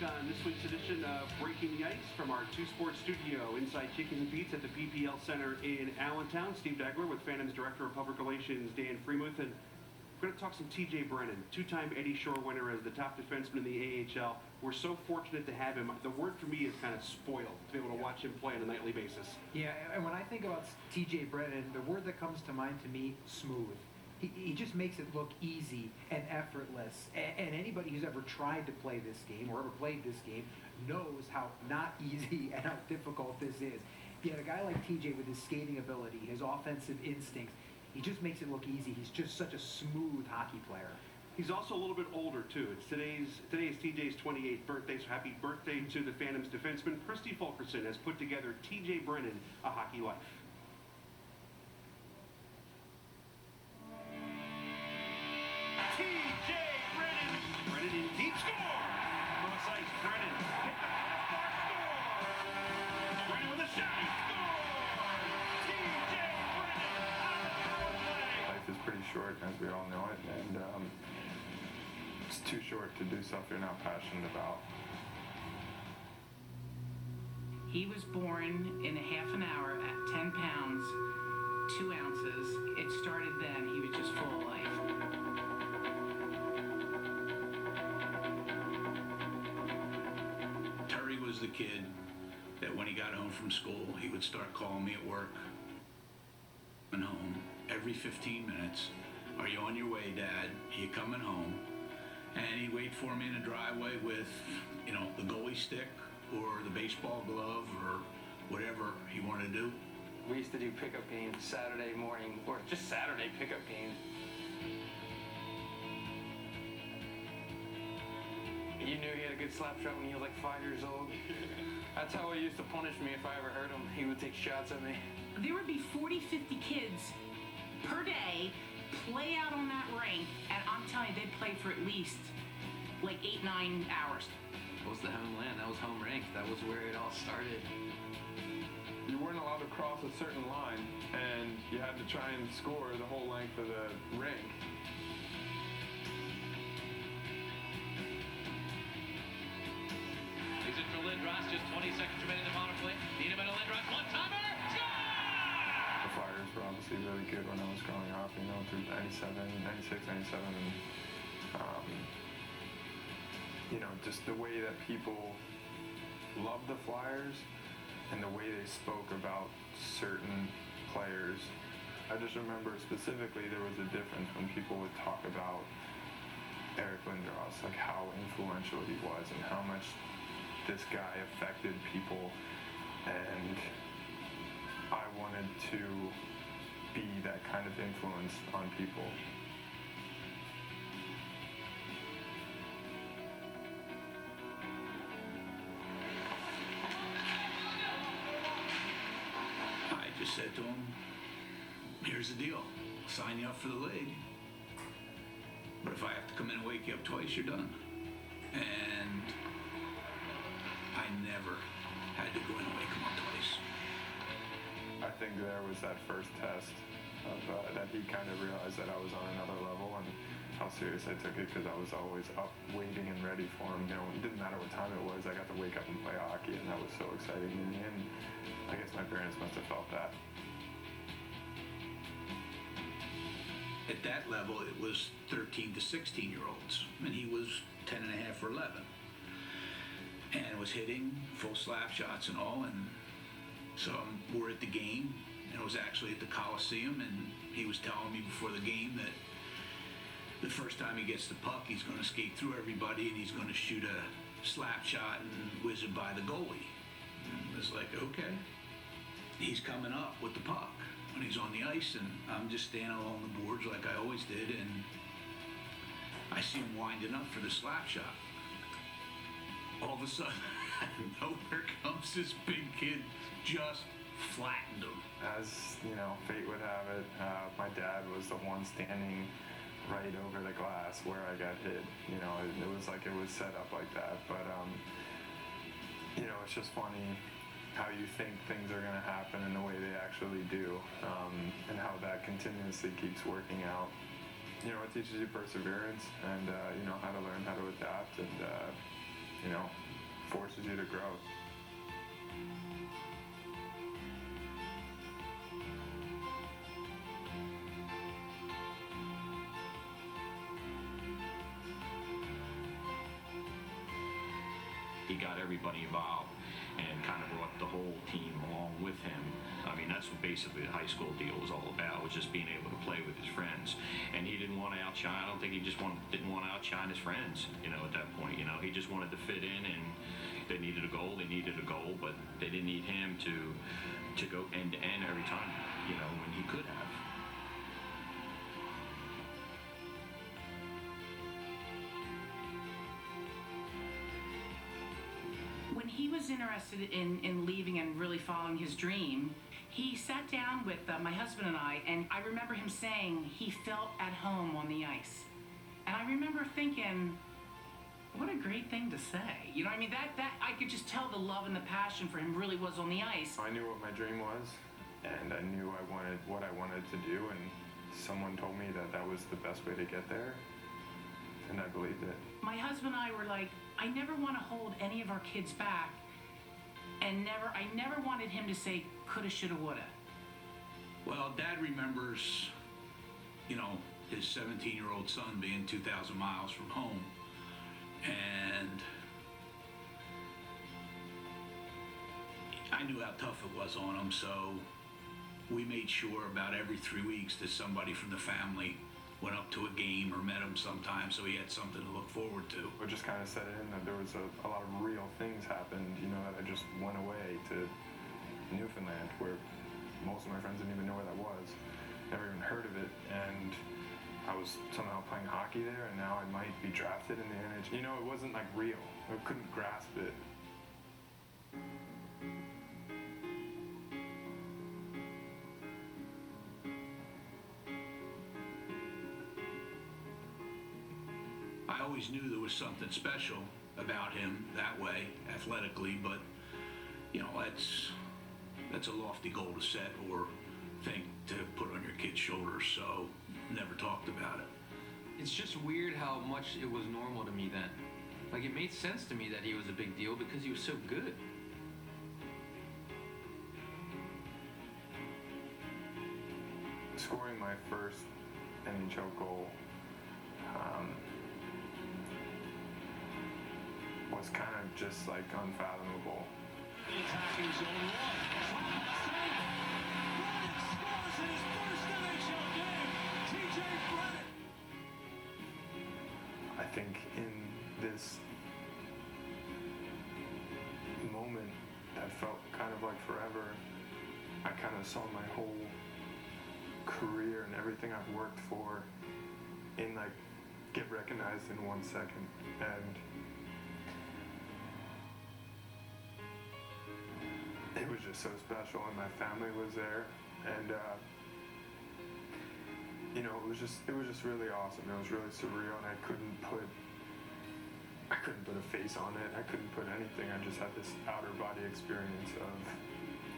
back on this week's edition of Breaking the Ice from our two-sports studio inside Chickens and Pete's at the PPL Center in Allentown. Steve Degler with Phantom's Director of Public Relations, Dan Freemuth, and we're going to talk some T.J. Brennan, two-time Eddie Shore winner as the top defenseman in the AHL. We're so fortunate to have him. The word for me is kind of spoiled to be able to watch him play on a nightly basis. Yeah, and when I think about T.J. Brennan, the word that comes to mind to me, smooth. He just makes it look easy and effortless. And anybody who's ever tried to play this game or ever played this game knows how not easy and how difficult this is. Yet a guy like TJ with his skating ability, his offensive instincts, he just makes it look easy. He's just such a smooth hockey player. He's also a little bit older, too. Today is TJ's 28th birthday, so happy birthday to the Phantoms defenseman. Christy Fulkerson has put together T.J. Brennan, A Hockey Life. T.J. Brennan. Brennan in deep score. Cross ice, Brennan. Hit the crossbar, score. Brennan with a shot, he scores. T.J. Brennan on the power play. Life is pretty short, as we all know it, and it's too short to do stuff you're not passionate about. He was born in a half an hour at 10 pounds, 2 ounces. It started then. He was just full of life. Terry was the kid that when he got home from school, he would start calling me at work and home every 15 minutes. Are you on your way, Dad? Are you coming home? And he'd wait for me in the driveway with, the goalie stick or the baseball glove or whatever he wanted to do. We used to do pickup games Saturday morning, or just Saturday pickup games. You knew he had a good slap shot when he was like 5 years old. That's how he used to punish me if I ever hurt him. He would take shots at me. There would be 40, 50 kids per day play out on that rink, and I'm telling you, they'd play for at least like 8, 9 hours. That was the homeland. That was home rink. That was where it all started. You weren't allowed to cross a certain line, and you had to try and score the whole length of the rink. He's in for Lindros, just 20 seconds remaining in the power play. Niederman to Lindros, one-timer, score! The Flyers were obviously really good when I was growing up, through 97, 96, 97, and just the way that people loved the Flyers and the way they spoke about certain players. I just remember specifically there was a difference when people would talk about Eric Lindros, like how influential he was and how much this guy affected people, and I wanted to be that kind of influence on people. I just said to him, here's the deal. I'll sign you up for the league. But if I have to come in and wake you up twice, you're done. And I never had to go in and wake him up twice. I think there was that first test of that he kind of realized that I was on another level and how serious I took it, because I was always up waiting and ready for him. It didn't matter what time it was. I got to wake up and play hockey, and that was so exciting to me, and I guess my parents must have felt that. At that level, it was 13 to 16-year-olds, and he was 10 and a half or 11. And was hitting full slap shots and all, and so we're at the game, and it was actually at the Coliseum, and he was telling me before the game that the first time he gets the puck, he's going to skate through everybody, and he's going to shoot a slap shot and whiz it by the goalie. And it was like, okay. He's coming up with the puck when he's on the ice, and I'm just standing along the boards like I always did, and I see him winding up for the slap shot. All of a sudden, nowhere comes this big kid, just flattened him. As fate would have it, my dad was the one standing right over the glass where I got hit. It was like it was set up like that, but it's just funny how you think things are going to happen and the way they actually do, and how that continuously keeps working out. It teaches you perseverance and how to learn how to adapt, and forces you to grow. He got everybody involved and kind of brought the whole team along with him. I mean, that's what basically the high school deal was all about, was just being able to play with his friends. And he didn't want to outshine. I don't think he just didn't want to outshine his friends, at that point. He just wanted to fit in, and they needed a goal, but they didn't need him to go end to end every time, when he could have. When he was interested in leaving and really following his dream, he sat down with my husband and I remember him saying he felt at home on the ice. And I remember thinking, what a great thing to say. That I could just tell the love and the passion for him really was on the ice. I knew what my dream was, and I knew what I wanted to do, and someone told me that was the best way to get there, and I believed it. My husband and I were like, I never want to hold any of our kids back, and I never wanted him to say coulda, shoulda, woulda. Well, Dad remembers, his 17-year-old son being 2,000 miles from home. And I knew how tough it was on him, so we made sure about every 3 weeks that somebody from the family went up to a game or met him sometime, so he had something to look forward to. It just kind of set in that there was a lot of real things happened, that I just went away to Newfoundland, where most of my friends didn't even know where that was, never even heard of it, and I was somehow playing hockey there, and now I might be drafted in the NHL. It wasn't like real. I couldn't grasp it. I always knew there was something special about him that way, athletically, but, that's a lofty goal to set or think to put on your kid's shoulders, so never talked about it. It's just weird how much it was normal to me then. Like, it made sense to me that he was a big deal because he was so good. Scoring my first NHL goal was kind of just like unfathomable. The attacking zone one. Brennan scores in his first NHL game. TJ Brennan. I think in this moment that felt kind of like forever, I kind of saw my whole career and everything I've worked for get recognized in 1 second. And it was just so special, and my family was there, and it was just really awesome. It was really surreal, and I couldn't put a face on it. I couldn't put anything. I just had this outer body experience of,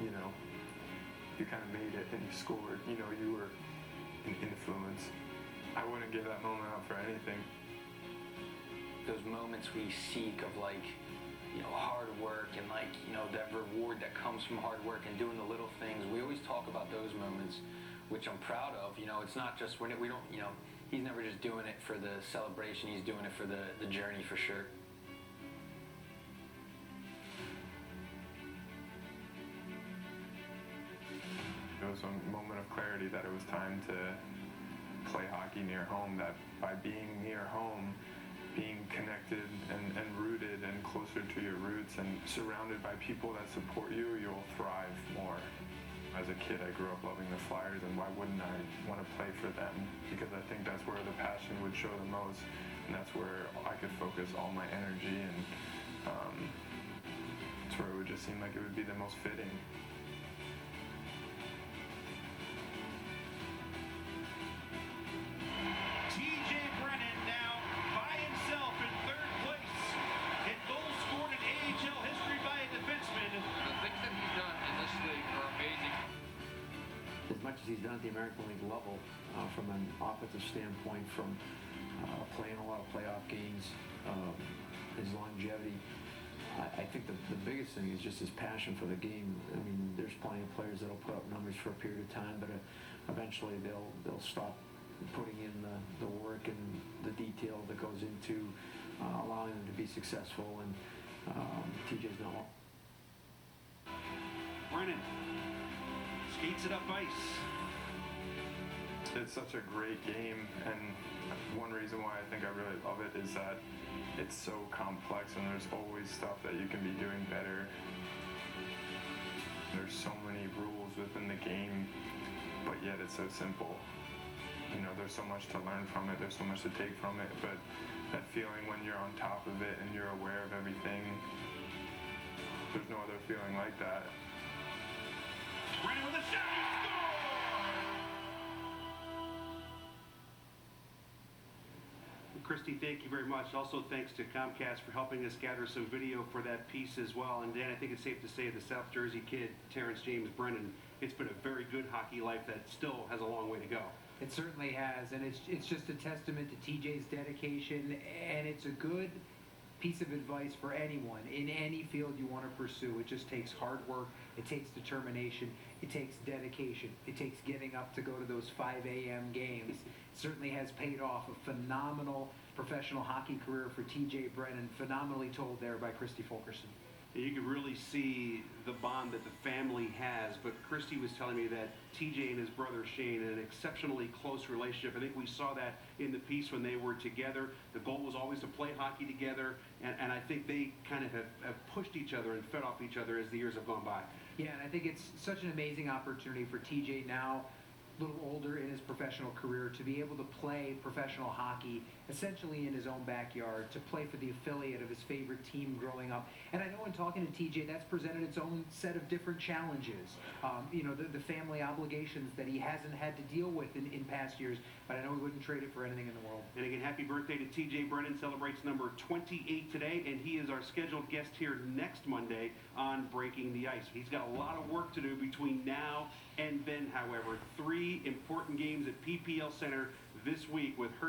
you kind of made it and you scored. You were an influence. I wouldn't give that moment up for anything. Those moments we seek of hard work and that reward that comes from hard work and doing the little things. We always talk about those moments, which I'm proud of. It's not just we don't. He's never just doing it for the celebration. He's doing it for the journey for sure. It was a moment of clarity that it was time to play hockey near home, that by being near home, being connected and rooted and closer to your roots and surrounded by people that support you, you'll thrive more. As a kid, I grew up loving the Flyers, and why wouldn't I want to play for them? Because I think that's where the passion would show the most, and that's where I could focus all my energy, and it's where it would just seem like it would be the most fitting. TJ Brennan now by himself in third place in goals scored in AHL history by a defenseman. The things that he's done in this league are amazing. As much as he's done at the American League level, from an offensive standpoint, from playing a lot of playoff games, his longevity, I think the biggest thing is just his passion for the game. I mean, there's plenty of players that'll put up numbers for a period of time, but eventually they'll stop putting in the work and the detail that goes into allowing them to be successful. And TJ's not one. Brennan skates it up ice. It's such a great game, and one reason why I think I really love it is that it's so complex and there's always stuff that you can be doing better. There's so many rules within the game, but yet it's so simple. You know, there's so much to learn from it, there's so much to take from it, but that feeling when you're on top of it and you're aware of everything, there's no other feeling like that. Brennan with a shot. He scores! Christy, thank you very much. Also, thanks to Comcast for helping us gather some video for that piece as well. And Dan, I think it's safe to say the South Jersey kid, Terrence James Brennan, it's been a very good hockey life that still has a long way to go. It certainly has, and it's just a testament to TJ's dedication, and it's a good piece of advice for anyone in any field you want to pursue. It just takes hard work, it takes determination, it takes dedication, it takes getting up to go to those 5 a.m. games. It certainly has paid off. A phenomenal professional hockey career for TJ Brennan, phenomenally told there by Christy Fulkerson. You can really see the bond that the family has, but Christy was telling me that TJ and his brother Shane had an exceptionally close relationship. I think we saw that in the piece when they were together. The goal was always to play hockey together, and I think they kind of have pushed each other and fed off each other as the years have gone by. Yeah, and I think it's such an amazing opportunity for TJ now, a little older in his professional career, to be able to play professional hockey essentially in his own backyard, to play for the affiliate of his favorite team growing up. And I know in talking to TJ, that's presented its own set of different challenges. You know, the family obligations that he hasn't had to deal with in past years, but I know he wouldn't trade it for anything in the world. And again, happy birthday to TJ Brennan, celebrates number 28 today, and he is our scheduled guest here next Monday on Breaking the Ice. He's got a lot of work to do between now and then, however. 3 important games at PPL Center this week with her